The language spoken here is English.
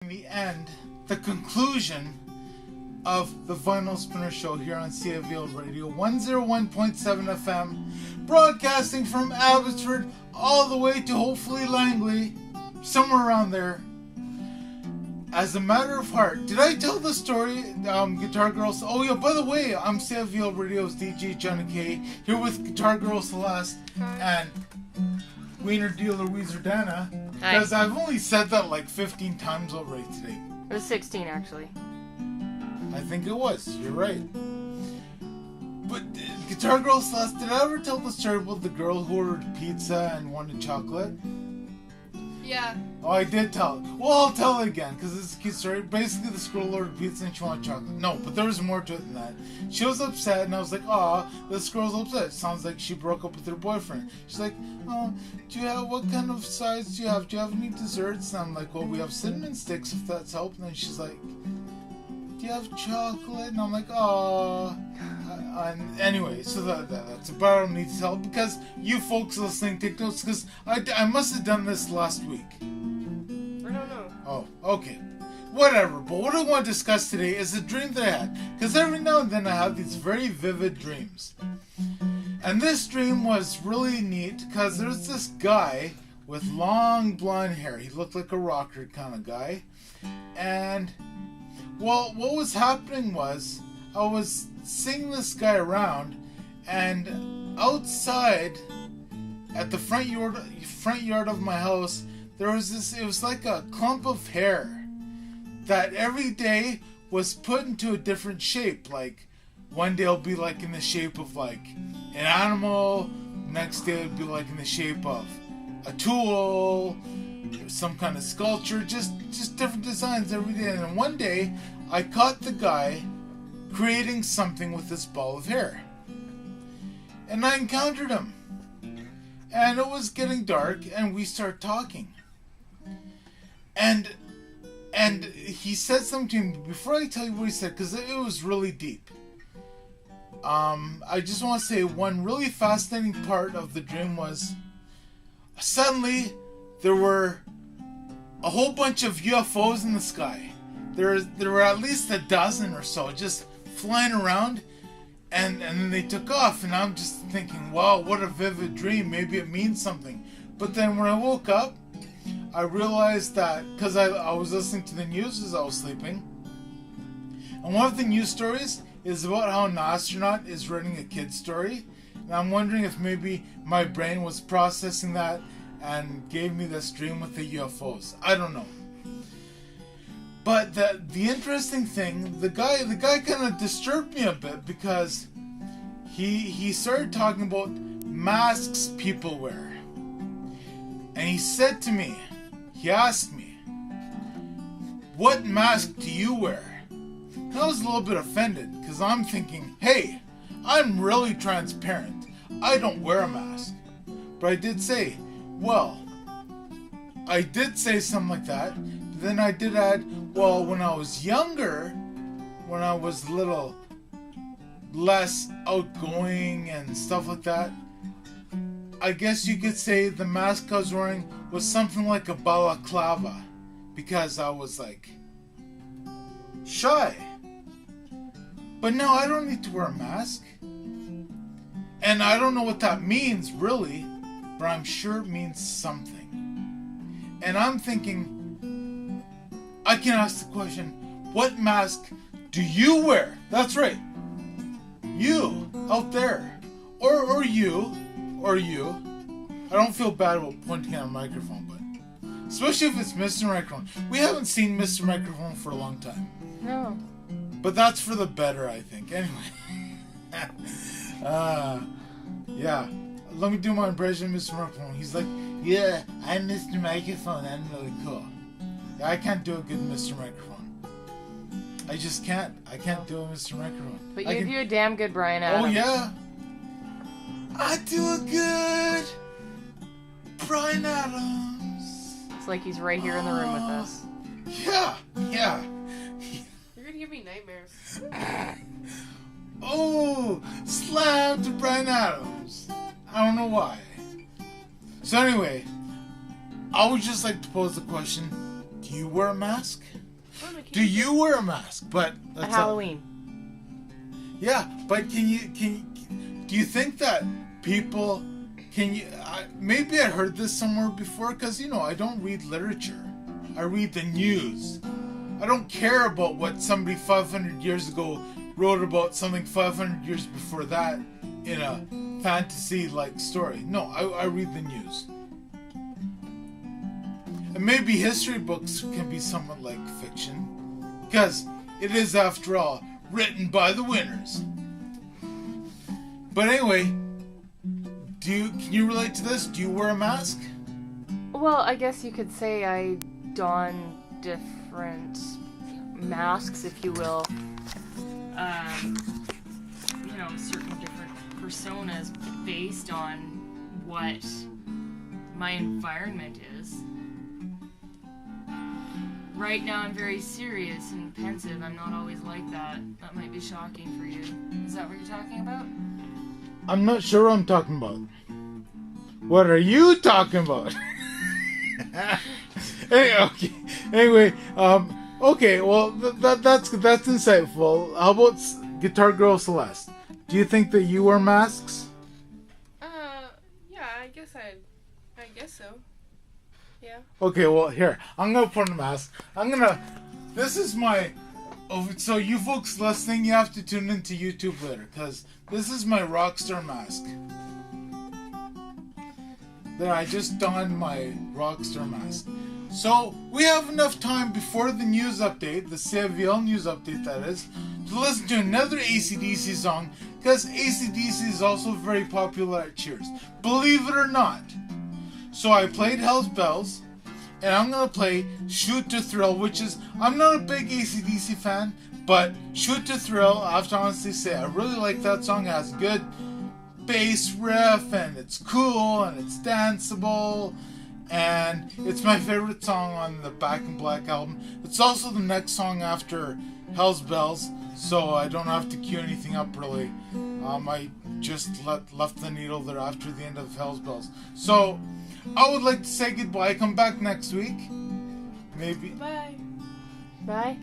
the end, the conclusion of the Vinyl Spinner Show here on CFVL Radio 101.7 FM, broadcasting from Abbotsford all the way to hopefully Langley, somewhere around there. As a matter of heart, did I tell the story, Guitar Girl? Oh yeah, by the way, I'm CFVL Radio's DJ Johnny K, here with Guitar Girl Celeste and Wiener Dealer Weezer Dana, because I've only said that like 15 times already today. It was 16 actually. I think it was, you're right. But Guitar Girl Celeste, did I ever tell the story about the girl who ordered pizza and wanted chocolate? Yeah. Oh, I did tell it. Well, I'll tell it again, because it's a cute story. Basically, the girl ordered pizza and she wanted chocolate. No, but there was more to it than that. She was upset, and I was like, aw, this girl's upset. Sounds like she broke up with her boyfriend. She's like, oh, what kind of sides do you have? Do you have any desserts? And I'm like, well, we have cinnamon sticks, if that's helping. And she's like, do you have chocolate? And I'm like, aw. And anyway, so that's about all I need to tell, because you folks listening take notes, because I must have done this last week. I don't know. Oh, okay. Whatever, but what I want to discuss today is a dream that I had, because every now and then I have these very vivid dreams. And this dream was really neat, because there's this guy with long blonde hair. He looked like a rocker kind of guy. And, well, what was happening was, I was seeing this guy around, and outside at the front yard of my house, there was this, it was like a clump of hair that every day was put into a different shape. Like one day it'll be like in the shape of like an animal, next day it'll be like in the shape of a tool, some kind of sculpture, just different designs every day. And then one day I caught the guy creating something with this ball of hair. And I encountered him. And it was getting dark, and we started talking. And he said something to me. Before I tell you what he said, because it was really deep. I just want to say one really fascinating part of the dream was, suddenly there were a whole bunch of UFOs in the sky. There were at least a dozen or so, just flying around, and then they took off, and I'm just thinking, wow, what a vivid dream, maybe it means something. But then when I woke up, I realized that, because I was listening to the news as I was sleeping, and one of the news stories is about how an astronaut is writing a kid's story, and I'm wondering if maybe my brain was processing that and gave me this dream with the UFOs. I don't know. But the interesting thing, the guy kind of disturbed me a bit, because he started talking about masks people wear. And he said to me, he asked me, what mask do you wear? And I was a little bit offended, because I'm thinking, hey, I'm really transparent. I don't wear a mask. But I did say, well, I did say something like that. Then I did add, well, when I was younger, when I was a little less outgoing and stuff like that, I guess you could say the mask I was wearing was something like a balaclava, because I was like shy. But now I don't need to wear a mask. And I don't know what that means really, but I'm sure it means something. And I'm thinking, I can ask the question, what mask do you wear? That's right. You, out there. Or you. I don't feel bad about pointing at a microphone, but especially if it's Mr. Microphone. We haven't seen Mr. Microphone for a long time. No. But that's for the better, I think. Anyway. Yeah. Let me do my impression of Mr. Microphone. He's like, yeah, I'm Mr. Microphone. I'm really cool. I can't do a good Mr. Microphone. I just can't. I can't do a Mr. Microphone. But you do a damn good Brian Adams. Oh, yeah. I do a good Brian Adams. It's like he's right here in the room with us. Yeah. You're gonna give me nightmares. Oh, slam to Brian Adams. I don't know why. So anyway, I would just like to pose the question, do Do you wear a mask? On occasion. Do you wear a mask? But At that's Halloween. Yeah, but do you think that people maybe I heard this somewhere before, because I don't read literature. I read the news. I don't care about what somebody 500 years ago wrote about something 500 years before that in a fantasy-like story. No, I read the news. And maybe history books can be somewhat like fiction, because it is, after all, written by the winners. But anyway, can you relate to this? Do you wear a mask? Well, I guess you could say I don different masks, if you will. Certain different personas based on what my environment is. Right now I'm very serious and pensive. I'm not always like that. That might be shocking for you. Is that what you're talking about? I'm not sure what I'm talking about. What are you talking about? Anyway, okay, well, that's insightful. How about Guitar Girl Celeste? Do you think that you wear masks? Yeah, I guess so. Yeah. Okay, well, here, I'm gonna put on a mask. This is my, so you folks listening, you have to tune into YouTube later, because this is my rockstar mask. Then I just donned my rockstar mask. So, we have enough time before the news update, the CVL news update that is, to listen to another AC/DC song, because AC/DC is also very popular at Cheers. Believe it or not. So I played Hell's Bells, and I'm going to play Shoot to Thrill, which is, I'm not a big AC/DC fan, but Shoot to Thrill, I have to honestly say, I really like that song. It has good bass riff, and it's cool, and it's danceable, and it's my favorite song on the Back in Black album. It's also the next song after Hell's Bells, so I don't have to cue anything up really. I just left the needle there after the end of Hell's Bells. So, I would like to say goodbye. Come back next week. Maybe. Bye. Bye.